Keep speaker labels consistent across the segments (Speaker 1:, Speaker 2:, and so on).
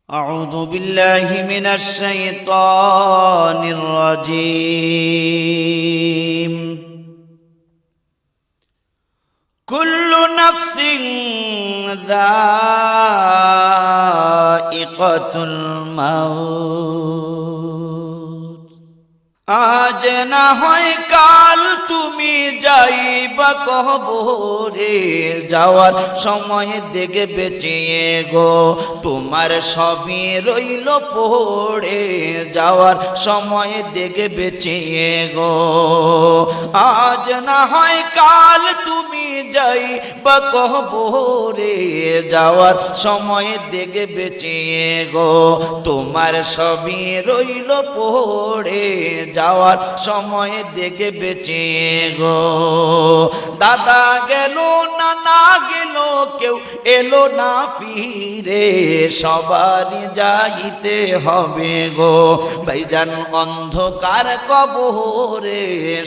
Speaker 1: أعوذ بالله من الشيطان الرجيم كل نفس ذائقة الموت আজ না হয় কাল তুমি যাইবা কবরে যাওয়ার সময় দেখে বেঁচে গো তোমার সবই রইল পড়ে যাওয়ার সময় দেখে বেঁচে গো আজ না হয় কাল তুমি যাইবা কবরে যাওয়ার সময় দেখে বেঁচে গো তোমার সবই রইল পড়ে যাওয়ার সময় দেখে বেঁচে গো দাদা গেল নানা গেল কেউ এলো না ফিরে সবারই যাইতে হবে গো ভাইজান অন্ধকার কবরে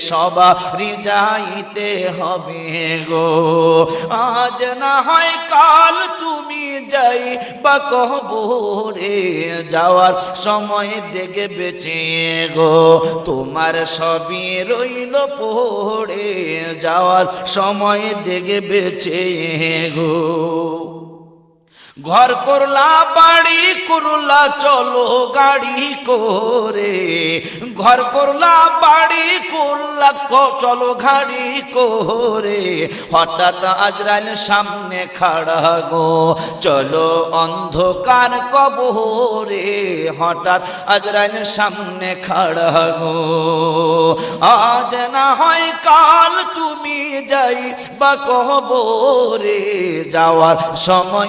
Speaker 1: সবারই যাইতে হবে গো আজ না হয় কাল তুমি যাইবা কবরে যাওয়ার সময় দেখে বেঁচে গো তোমার সবই রইল পড়ে যাওয়ার সময় দেখে বেঁচে গো ঘর করলা বাড়ি করলা চলো গাড়ি করে ঘর করলা বাড়ি করলা চলো গাড়ি করে হঠাৎ আজরাইল সামনে খাড়া গো চলো অন্ধকার কবরে হঠাৎ আজরাইল সামনে খাড়া গো আজ না হয় কাল তুমি যাইবা কবরে যাওয়ার সময়